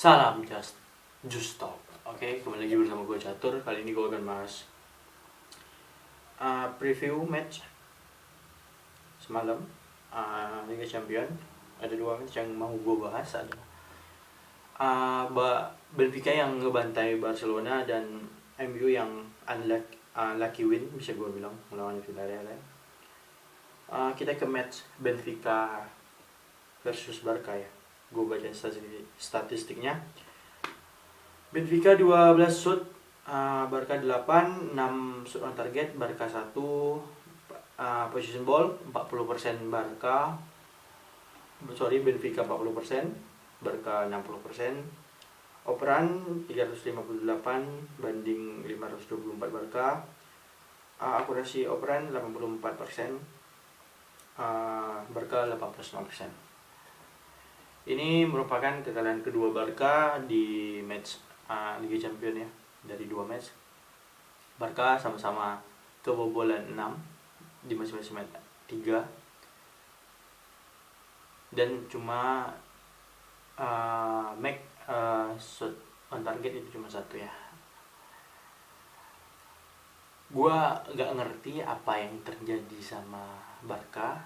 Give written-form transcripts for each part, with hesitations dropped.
Salam Just Talk. Oke, kembali lagi bersama gue Catur. Kali ini gue akan bahas preview match semalam Liga Champion. Ada dua match yang mau gue bahas. Ada Benfica yang ngebantai Barcelona dan MU yang unlucky win, bisa gue bilang, melawan Villarreal. Kita ke match Benfica versus Barca ya. Gue baca statistiknya. Benfica 12 shoot, Barca 8, 6 shoot on target, Barca 1, position ball 40% Benfica 40%, Barca 60%, operan 358 banding 524 Barca, akurasi operan 84%, Barca 85%. Ini merupakan kekalahan kedua Barca di match Liga Champions ya. Dari dua match Barca sama-sama kebobolan 6 di masing-masing match 3, dan cuma shot on target itu cuma 1 ya. Gua gak ngerti apa yang terjadi sama Barca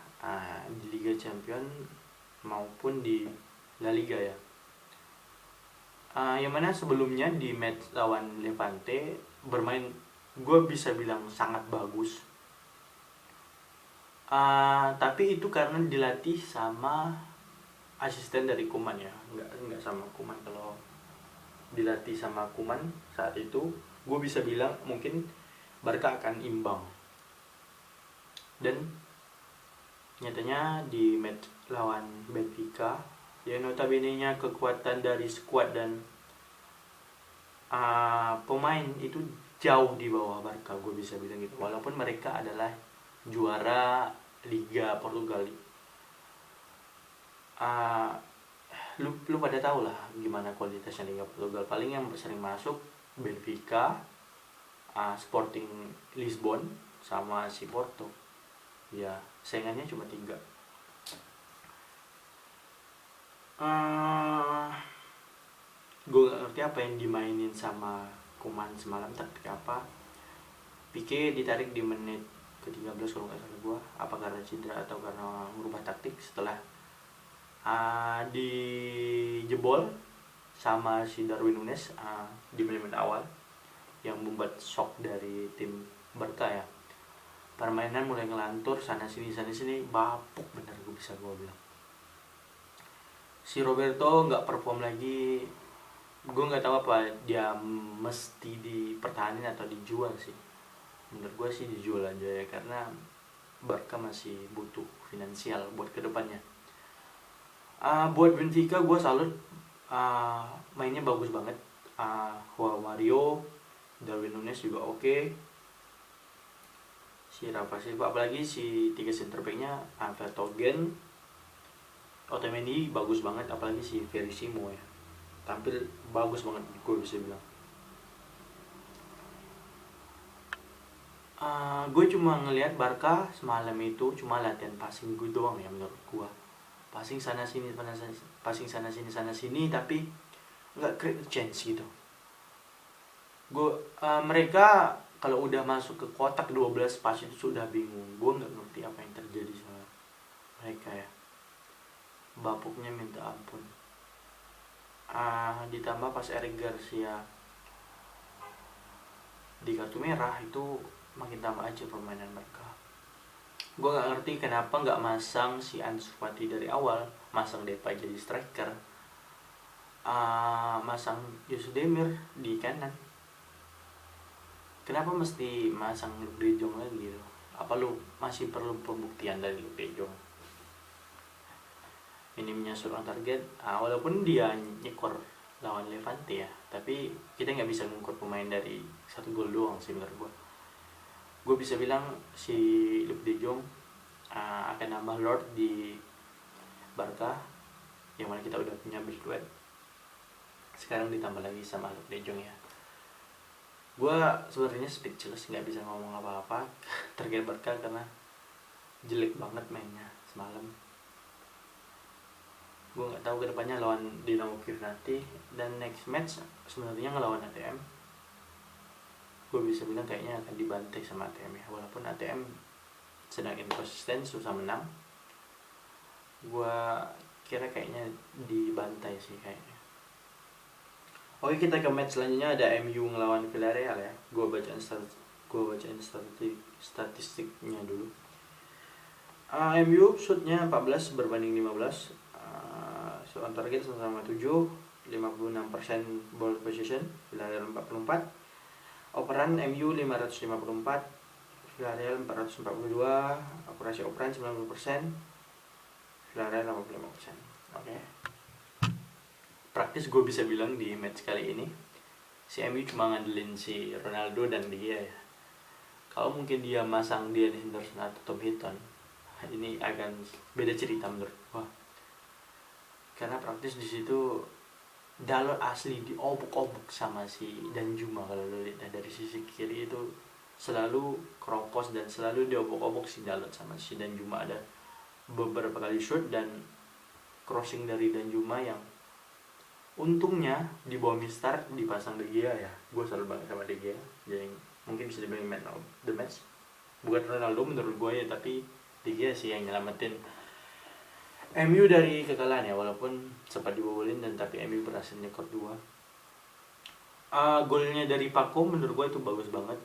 di Liga Champions maupun di La Liga ya. Yang mana sebelumnya di match lawan Levante bermain, gue bisa bilang sangat bagus. Tapi itu karena dilatih sama asisten dari Koeman ya, nggak sama Koeman. Kalau dilatih sama Koeman saat itu, gue bisa bilang mungkin Barca akan imbang. Dan nyatanya di match lawan Benfica yang notabene-nya kekuatan dari squad dan pemain itu jauh di bawah Barca, gue bisa bilang gitu. Walaupun mereka adalah juara Liga Portugal. Lu pada tahu lah gimana kualitasnya Liga Portugal. Paling yang sering masuk Benfica, Sporting Lisbon, sama si Porto. Ya, saingannya cuma 3. Gue gak ngerti apa yang dimainin sama Koeman semalam, taktik apa. Pique ditarik di menit ke-13 kalau gak salah gue. Apa karena cedera atau karena merubah taktik setelah dijebol sama si Darwin Núñez di menit awal, yang membuat shock dari tim Barca ya. Permainan mulai ngelantur sana sini, bapuk bener gue bilang. Si Roberto nggak perform lagi. Gue nggak tahu apa dia mesti dipertahankan atau dijual sih. Menurut gue sih dijual aja ya, karena Barca masih butuh finansial buat kedepannya. Buat Benfica gue salut, mainnya bagus banget. Joao Mario, Darwin Núñez juga oke. Si Rafa Silva, apalagi si 3 center back-nya, Vertonghen, Otamendi bagus banget, apalagi si Verissimo ya, tampil bagus banget gue bisa bilang. Gue cuma ngelihat Barca semalam itu cuma latihan passing gue doang ya, menurut gue. Passing sana sini, tapi nggak create chance gitu. Mereka kalau udah masuk ke kotak 12 pas itu sudah bingung. Gue nggak ngerti apa yang terjadi sama mereka ya. Bapuknya minta ampun. Ditambah pas Eric Garcia di kartu merah, itu makin tambah aja permainan mereka. Gue gak ngerti kenapa gak masang si Ansu Fati dari awal, masang Depay jadi striker, masang Yusuf Demir di kanan. Kenapa mesti masang Luuk de Jong lagi gitu? Apa lu masih perlu pembuktian dari Luuk de Jong? Minimnya shot on target, walaupun dia nyekor lawan Levante ya, tapi kita nggak bisa mengukur pemain dari 1 gol doang sih menurut gue. Gue bisa bilang si Luuk de Jong akan nambah Lord di Barca, yang mana kita udah punya Braithwaite. Sekarang ditambah lagi sama Luuk de Jong ya. Gue sebenarnya speechless, nggak bisa ngomong apa-apa terkait Barca karena jelek banget mainnya semalam. gue nggak tahu kedepannya lawan Dinamo Kiev nanti. Dan next match sebenarnya ngelawan ATM, gue bisa bilang kayaknya akan dibantai sama ATM ya, walaupun ATM sedang inkonsisten, susah menang. Gue kira kayaknya dibantai sih kayaknya. Oke, kita ke match selanjutnya, ada MU ngelawan Villarreal ya. Gue bacain statistiknya dulu. MU shootnya 14 berbanding 15, shot on target sama 7, 56% ball possession, Villarreal 44. Operan MU 554, Villarreal 442, akurasi operan 90%, Villarreal 85%. Oke. Praktis gue bisa bilang di match kali ini si MU cuma ngandelin si Ronaldo dan dia ya. Kalau mungkin dia masang dia di Henderson atau Tom Hinton, ini akan beda cerita menurut gua. Karena praktis di situ Dalot asli diobok-obok sama si Danjuma. Kalau lo lihat dari sisi kiri itu selalu keropos dan selalu diobok-obok si Dalot sama si Danjuma. Ada beberapa kali shoot dan crossing dari Danjuma yang untungnya di bawah Mistar dipasang De Gea ya. Gue selalu bangga sama De Gea, jadi mungkin bisa dibilang man of the match. Bukan Ronaldo menurut gue ya, tapi De Gea sih yang nyelamatin MU dari kekalahan ya, walaupun sempat dibobolin dan tapi MU berhasil nyekor 2. Golnya dari Paco menurut gue itu bagus banget.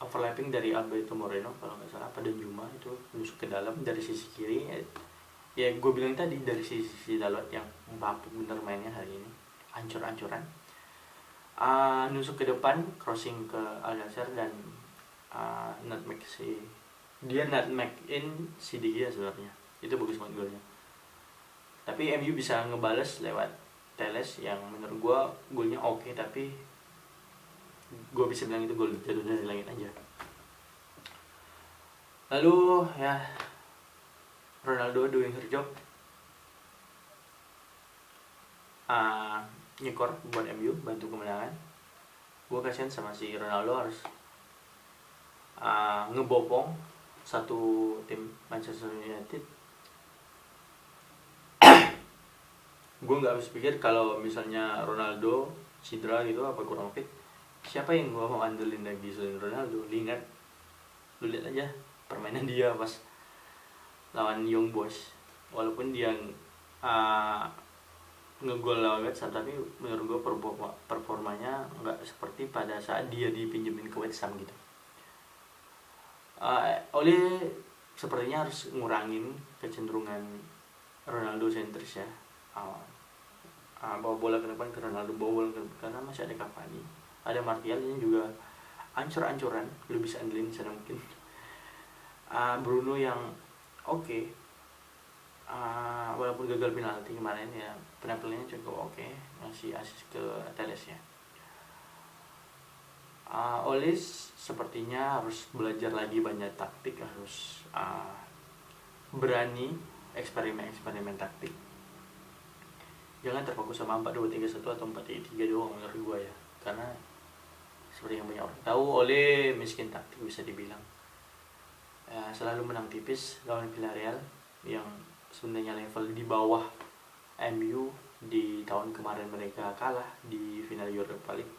Overlapping dari Alberto Moreno kalau nggak salah, pada Juma itu nusuk ke dalam dari sisi kiri. Ya gue bilang tadi dari sisi Dalot yang bapuk bener mainnya hari ini, ancur-ancuran. Nusuk ke depan, crossing ke Alcacer dan nutmeg in si De Gea sebenarnya. Itu bagus banget golnya. Tapi MU bisa ngebales lewat Teles yang menurut gue golnya oke, tapi gue bisa bilang itu gol jatuh dari langit aja. Lalu ya Ronaldo doing her job, nyekor buat MU, bantu kemenangan. Gue kasihan sama si Ronaldo harus ngebopong satu tim Manchester United. Gue nggak habis pikir kalau misalnya Ronaldo cedera gitu apa kurang fit, siapa yang gue mau andelin lagi selain Ronaldo. Lihat, lu lihat aja permainan dia pas lawan Young Boys, walaupun dia ngegol lawan West Ham, tapi menurut gue performanya nggak seperti pada saat dia dipinjemin ke West Ham gitu. Oleh sepertinya harus ngurangin kecenderungan Ronaldo sentris ya. Bawa bola ke depan ke Ronaldo, bawa bola ke depan, karena masih ada Cavani, ada Martial ini juga ancur-ancuran, lu bisa andelin sana mungkin. Bruno yang oke. Walaupun gagal penalti kemarin ya, penampilannya cukup oke, ngasih assist ke Teles ya. Olis sepertinya harus belajar lagi banyak taktik, harus berani eksperimen taktik. Jangan terfokus sama 4-2-3-1 atau 4-3-3 doang menurut gue ya, karena seperti yang banyak orang tahu, Ole miskin taktik bisa dibilang. Selalu menang tipis lawan Villarreal yang sebenarnya level di bawah MU. Di tahun kemarin mereka kalah di final Europa League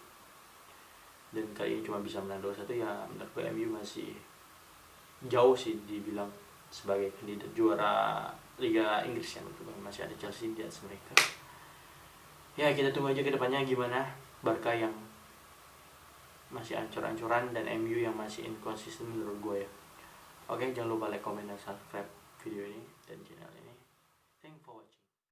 dan kali ini cuma bisa menang 2-1 ya. Menurut gue MU masih jauh sih dibilang sebagai kandidat juara Liga Inggris ya. Menurut gue masih ada Chelsea di atas mereka ya. Kita tunggu aja ke depannya gimana. Barca yang masih ancur-ancuran dan MU yang masih inkonsisten menurut gue ya. Oke, jangan lupa like, comment, dan subscribe.